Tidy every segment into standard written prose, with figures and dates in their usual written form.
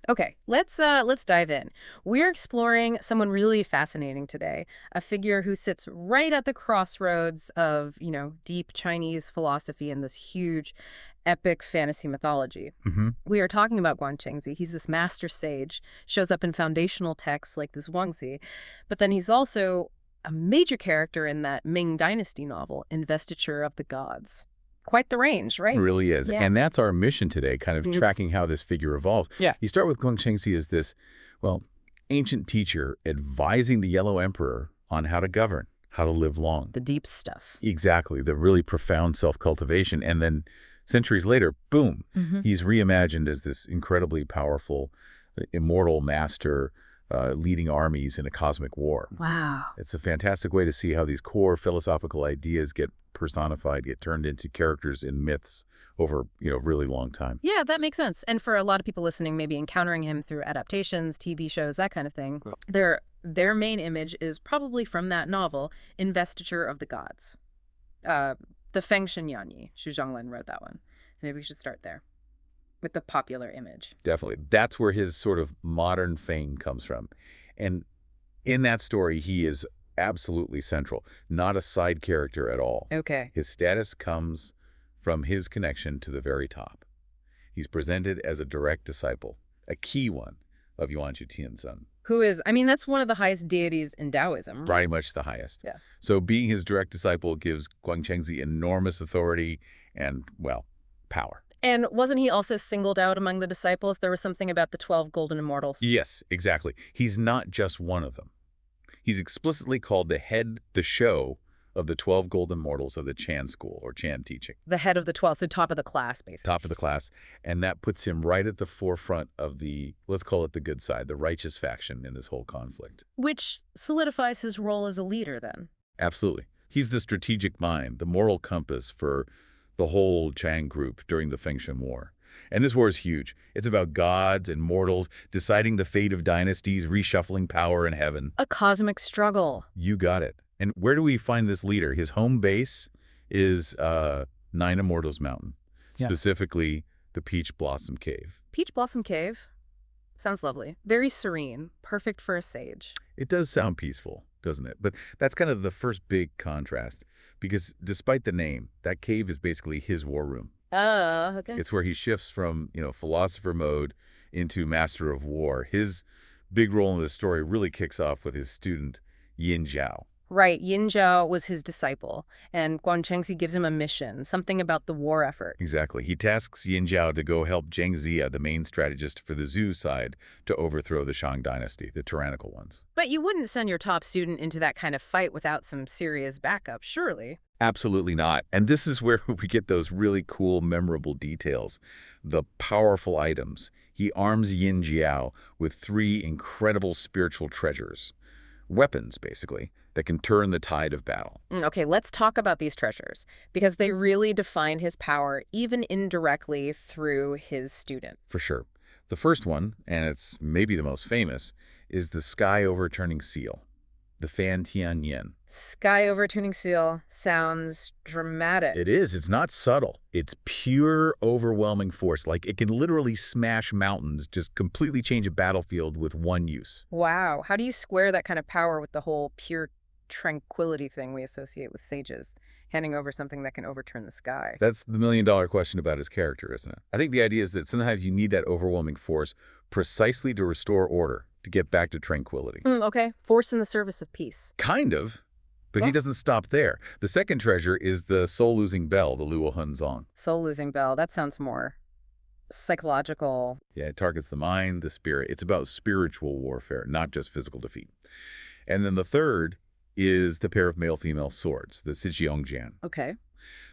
Okay, let's dive in. We're exploring someone really fascinating today, a figure who sits right at the crossroads of, deep Chinese philosophy and this huge epic fantasy mythology. Hmm. We are talking about Guang Cheng Zi. He's this master sage, shows up in foundational texts like this Zhuangzi, but then he's also a major character in that Ming Dynasty novel, Investiture of the Gods. Quite the range, It right? really is. Yeah. And that's our mission today, kind of Mhm. tracking how this figure evolves. Yeah. You start with Guangchengzi as this, well, ancient teacher advising the Yellow Emperor on how to govern, how to live long. The deep stuff. Exactly, the really profound self-cultivation. And then centuries later, boom, he's reimagined as this incredibly powerful, immortal master leading armies in a cosmic war. Wow. It's a fantastic way to see how these core philosophical ideas get personified, get turned into characters in myths over, really long time. Yeah, that makes sense. And for a lot of people listening, maybe encountering him through adaptations, TV shows, that kind of thing, their main image is probably from that novel, Investiture of the Gods. The Fengshen Yanyi. Xu Zhonglin wrote that one. So maybe we should start there with the popular image. Definitely. That's where his sort of modern fame comes from. And in that story, he is absolutely central, not a side character at all. Okay. His status comes from his connection to the very top. He's presented as a direct disciple, a key one of Yuanshi Tianzun. Who is, that's one of the highest deities in Taoism, right? Very much the highest. Yeah. So being his direct disciple gives Guangchengzi enormous authority and, well, power. And wasn't he also singled out among the disciples? There was something about the 12 Golden Immortals. Yes, exactly. He's not just one of them. He's explicitly called the show of the 12 Golden Immortals of the Chan school, or Chan teaching. The head of the 12, so top of the class, basically. Top of the class. And that puts him right at the forefront of the, let's call it the good side, the righteous faction in this whole conflict. Which solidifies his role as a leader, then. Absolutely. He's the strategic mind, the moral compass for the whole Chang group during the Fengshen War. And this war is huge. It's about gods and mortals deciding the fate of dynasties, reshuffling power in heaven. A cosmic struggle. You got it. And where do we find this leader? His home base is Nine Immortals Mountain, specifically the Peach Blossom Cave. Peach Blossom Cave? Sounds lovely. Very serene. Perfect for a sage. It does sound peaceful, doesn't it? But that's kind of the first big contrast, because despite the name, that cave is basically his war room. Oh, okay. It's where he shifts from, philosopher mode into master of war. His big role in this story really kicks off with his student, Yin Zhao. Right, Yin Zhao was his disciple, and Guang Chengzi gives him a mission, something about the war effort. Exactly. He tasks Yin Zhao to go help Zhang Zia, the main strategist for the Zhou side, to overthrow the Shang dynasty, the tyrannical ones. But you wouldn't send your top student into that kind of fight without some serious backup, surely. Absolutely not. And this is where we get those really cool, memorable details. The powerful items. He arms Yin Zhao with 3 incredible spiritual treasures. Weapons, basically, that can turn the tide of battle. Okay, let's talk about these treasures, because they really define his power, even indirectly through his student. For sure. The first one, and it's maybe the most famous, is the sky-overturning seal, the Fan Tian Yin. Sky overturning seal sounds dramatic. It is. It's not subtle. It's pure, overwhelming force. Like, it can literally smash mountains, just completely change a battlefield with one use. Wow. How do you square that kind of power with the whole pure tranquility thing we associate with sages, handing over something that can overturn the sky? That's the million-dollar question about his character, isn't it? I think the idea is that sometimes you need that overwhelming force precisely to restore order, to get back to tranquility. Okay. Force in the service of peace. Kind of, but he doesn't stop there. The second treasure is the soul-losing bell, the Luo Hunzong. Soul-losing bell. That sounds more psychological. Yeah, it targets the mind, the spirit. It's about spiritual warfare, not just physical defeat. And then the third is the pair of male-female swords, the Sijiongjian. Okay.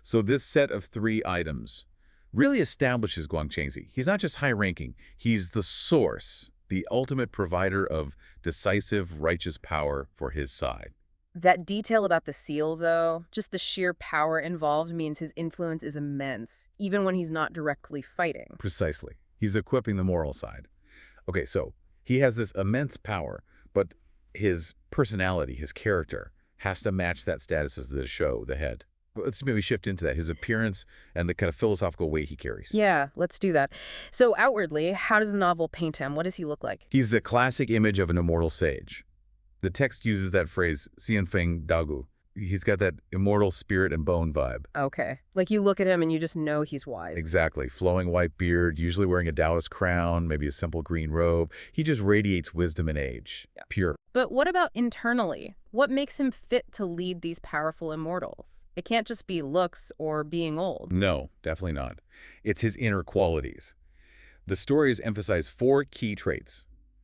So this set of 3 items really establishes Guangchengzi. He's not just high-ranking. He's the source, the ultimate provider of decisive, righteous power for his side. That detail about the seal, though, just the sheer power involved means his influence is immense, even when he's not directly fighting. Precisely. He's equipping the moral side. Okay, so he has this immense power, but his personality, his character, has to match that status as the show, the head. Let's maybe shift into that, his appearance and the kind of philosophical weight he carries. Yeah, let's do that. So outwardly, how does the novel paint him? What does he look like? He's the classic image of an immortal sage. The text uses that phrase, Xianfeng Dagu. He's got that immortal spirit and bone vibe. Okay. Like you look at him and you just know he's wise. Exactly. Flowing white beard, usually wearing a Taoist crown, maybe a simple green robe. He just radiates wisdom and age. Yeah. Pure. But what about internally? What makes him fit to lead these powerful immortals? It can't just be looks or being old. No, definitely not. It's his inner qualities. The stories emphasize 4 key traits.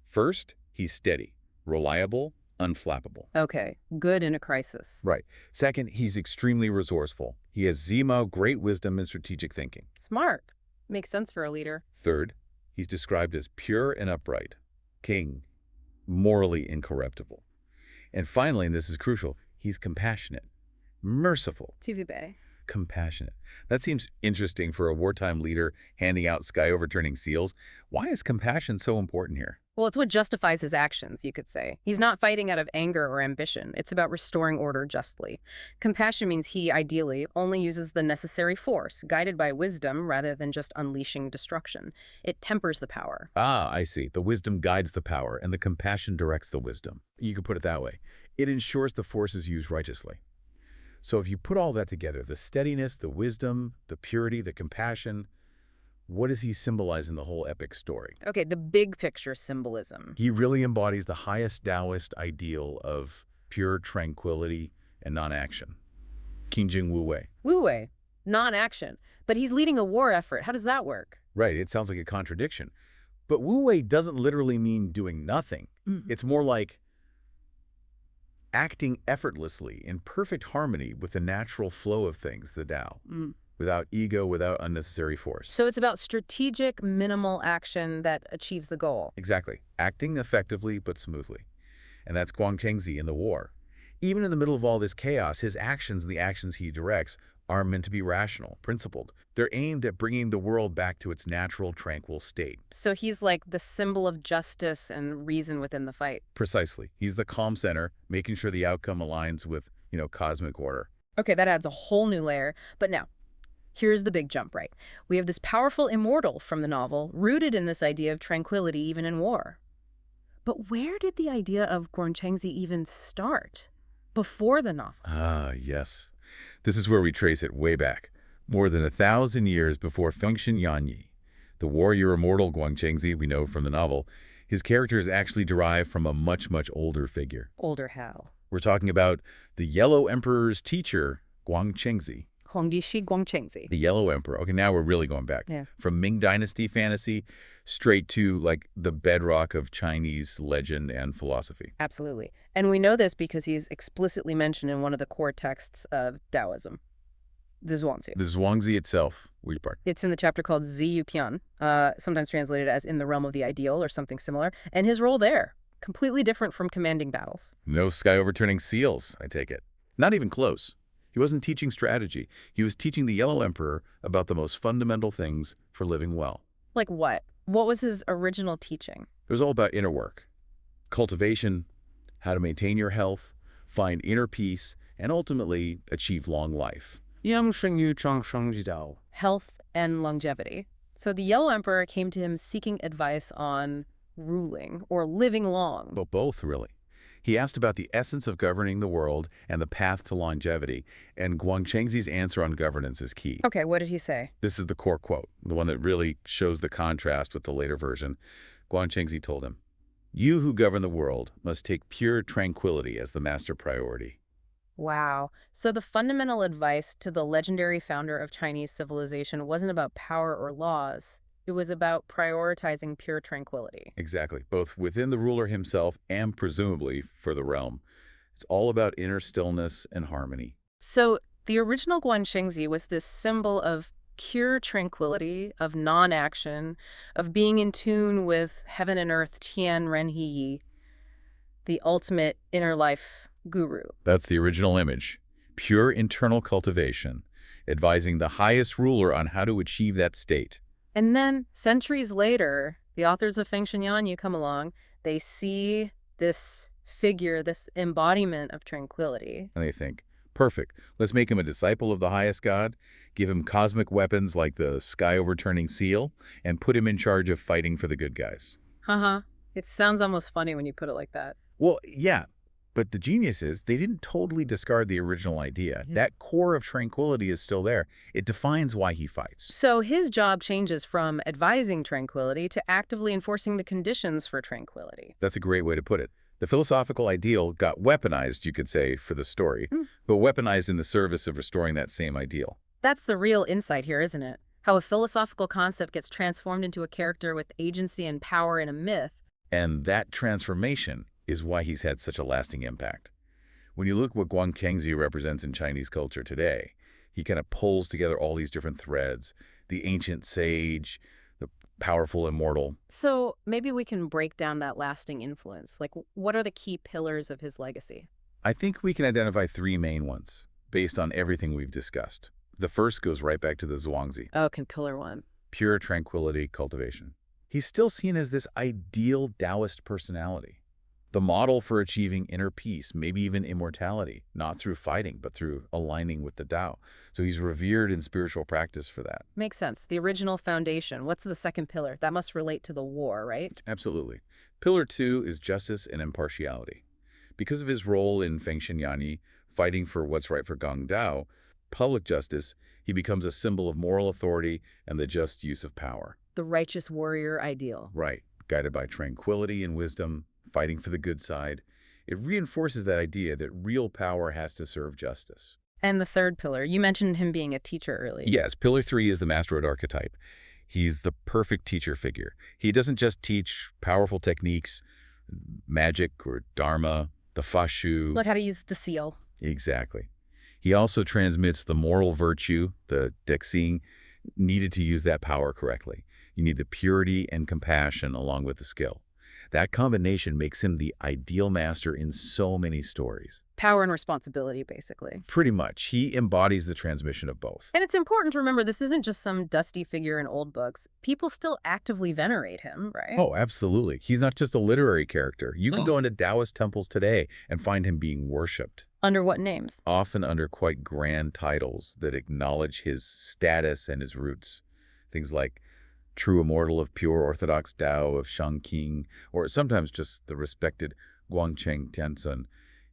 First, he's steady, reliable, unflappable. Okay, good in a crisis. Right. Second, he's extremely resourceful. He has Zima, great wisdom and strategic thinking. Smart. Makes sense for a leader. Third, he's described as pure and upright, king, morally incorruptible. And finally, and this is crucial, he's compassionate, merciful, TV Bay. compassionate. That seems interesting for a wartime leader handing out sky-overturning seals. Why is compassion so important here? Well, it's what justifies his actions, you could say. He's not fighting out of anger or ambition. It's about restoring order justly. Compassion means he, ideally, only uses the necessary force, guided by wisdom rather than just unleashing destruction. It tempers the power. Ah, I see. The wisdom guides the power, and the compassion directs the wisdom. You could put it that way. It ensures the force is used righteously. So if you put all that together, the steadiness, the wisdom, the purity, the compassion, what does he symbolize in the whole epic story? Okay, the big picture symbolism. He really embodies the highest Taoist ideal of pure tranquility and non-action. Qingjing Wu Wei. Wu Wei, non-action. But he's leading a war effort. How does that work? Right, it sounds like a contradiction. But Wu Wei doesn't literally mean doing nothing. It's more like acting effortlessly in perfect harmony with the natural flow of things, the Tao. Without ego, without unnecessary force. So it's about strategic, minimal action that achieves the goal. Exactly. Acting effectively but smoothly. And that's Guang Cheng Zi in the war. Even in the middle of all this chaos, his actions and the actions he directs are meant to be rational, principled. They're aimed at bringing the world back to its natural, tranquil state. So he's like the symbol of justice and reason within the fight. Precisely. He's the calm center, making sure the outcome aligns with, cosmic order. Okay, that adds a whole new layer. But now, here's the big jump, right? We have this powerful immortal from the novel, rooted in this idea of tranquility even in war. But where did the idea of Guangchengzi even start? Before the novel? Ah, yes. This is where we trace it way back, more than 1,000 years before Fengshen Yanyi. The warrior immortal Guangchengzi we know from the novel, his character is actually derived from a much, much older figure. Older how? We're talking about the Yellow Emperor's teacher, Guang Chengzi. Huangdishi Guangchengzi. The Yellow Emperor. Okay, now we're really going back. Yeah. From Ming Dynasty fantasy straight to, the bedrock of Chinese legend and philosophy. Absolutely. And we know this because he's explicitly mentioned in one of the core texts of Taoism, the Zhuangzi. The Zhuangzi itself, which part? It's in the chapter called Zi Yu Pian, sometimes translated as in the realm of the ideal or something similar. And his role there, completely different from commanding battles. No sky-overturning seals, I take it. Not even close. He wasn't teaching strategy. He was teaching the Yellow Emperor about the most fundamental things for living well. Like what? What was his original teaching? It was all about inner work, cultivation, how to maintain your health, find inner peace, and ultimately achieve long life. Health and longevity. So the Yellow Emperor came to him seeking advice on ruling or living long. But both, really. He asked about the essence of governing the world and the path to longevity, and Guangchengzi's answer on governance is key. Okay, what did he say? This is the core quote, the one that really shows the contrast with the later version. Guangchengzi told him, "You who govern the world must take pure tranquility as the master priority." Wow. So the fundamental advice to the legendary founder of Chinese civilization wasn't about power or laws. It was about prioritizing pure tranquility. Exactly, both within the ruler himself and presumably for the realm. It's all about inner stillness and harmony. So the original Guangchengzi was this symbol of pure tranquility, of non-action, of being in tune with heaven and earth, Tian Ren He Yi, the ultimate inner life guru. That's the original image. Pure internal cultivation, advising the highest ruler on how to achieve that state. And then, centuries later, the authors of Fengshen Yanyi come along. They see this figure, this embodiment of tranquility. And they think, Perfect. Let's make him a disciple of the highest god, give him cosmic weapons like the sky-overturning seal, and put him in charge of fighting for the good guys. Haha. It sounds almost funny when you put it like that. Well, yeah, but the genius is they didn't totally discard the original idea. That core of tranquility is still there. It defines why he fights. So his job changes from advising tranquility to actively enforcing the conditions for tranquility. That's a great way to put it. The philosophical ideal got weaponized, you could say, for the story, but weaponized in the service of restoring that same ideal. That's the real insight here, isn't it? How a philosophical concept gets transformed into a character with agency and power in a myth. And that transformation is why he's had such a lasting impact. When you look what Guangchengzi represents in Chinese culture today, he kind of pulls together all these different threads, the ancient sage, the powerful immortal. So maybe we can break down that lasting influence. Like, what are the key pillars of his legacy? I think we can identify three main ones based on everything we've discussed. The first goes right back to the Zhuangzi, Oh, killer one. pure tranquility cultivation. He's still seen as this ideal Taoist personality, the model for achieving inner peace, maybe even immortality, not through fighting, but through aligning with the Tao. So he's revered in spiritual practice for that. Makes sense. The original foundation. What's the second pillar? That must relate to the war, right? Absolutely. Pillar 2 is justice and impartiality. Because of his role in Fengshen Yanyi, fighting for what's right for Gongdao, public justice, he becomes a symbol of moral authority and the just use of power. The righteous warrior ideal. Right. Guided by tranquility and wisdom, fighting for the good side. It reinforces that idea that real power has to serve justice. And the third pillar, you mentioned him being a teacher earlier. Yes, Pillar 3 is the master road archetype. He's the perfect teacher figure. He doesn't just teach powerful techniques, magic or dharma, the fashu. Look how to use the seal. Exactly. He also transmits the moral virtue, the dexing, needed to use that power correctly. You need the purity and compassion along with the skill. That combination makes him the ideal master in so many stories. Power and responsibility, basically. Pretty much. He embodies the transmission of both. And it's important to remember this isn't just some dusty figure in old books. People still actively venerate him, right? Oh, absolutely. He's not just a literary character. You can go into Taoist temples today and find him being worshipped. Under what names? Often under quite grand titles that acknowledge his status and his roots. Things like true immortal of pure orthodox Tao of Shangqing, or sometimes just the respected Guang Cheng Tianzun.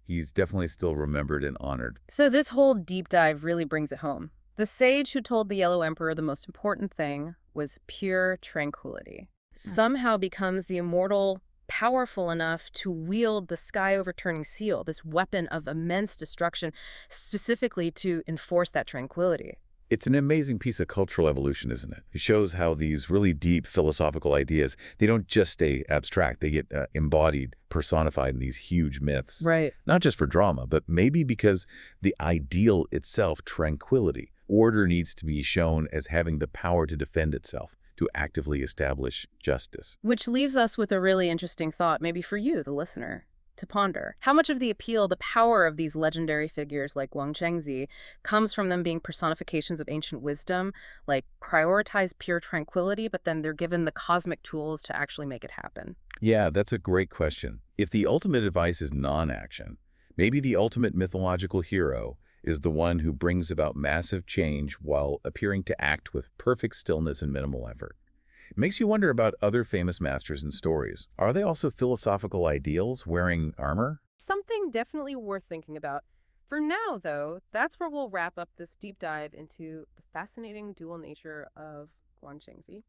He's definitely still remembered and honored. So this whole deep dive really brings it home. The sage who told the Yellow Emperor the most important thing was pure tranquility. Somehow becomes the immortal, powerful enough to wield the sky-overturning seal, this weapon of immense destruction, specifically to enforce that tranquility. It's an amazing piece of cultural evolution, isn't it? It shows how these really deep philosophical ideas, they don't just stay abstract. They get embodied, personified in these huge myths. Right. Not just for drama, but maybe because the ideal itself, tranquility, order needs to be shown as having the power to defend itself, to actively establish justice. Which leaves us with a really interesting thought, maybe for you, the listener, to ponder. How much of the appeal, the power of these legendary figures like Guang Cheng Zi comes from them being personifications of ancient wisdom, like prioritize pure tranquility, but then they're given the cosmic tools to actually make it happen? Yeah, that's a great question. If the ultimate advice is non-action, maybe the ultimate mythological hero is the one who brings about massive change while appearing to act with perfect stillness and minimal effort. It makes you wonder about other famous masters and stories. Are they also philosophical ideals wearing armor? Something definitely worth thinking about. For now, though, that's where we'll wrap up this deep dive into the fascinating dual nature of Guangchengzi.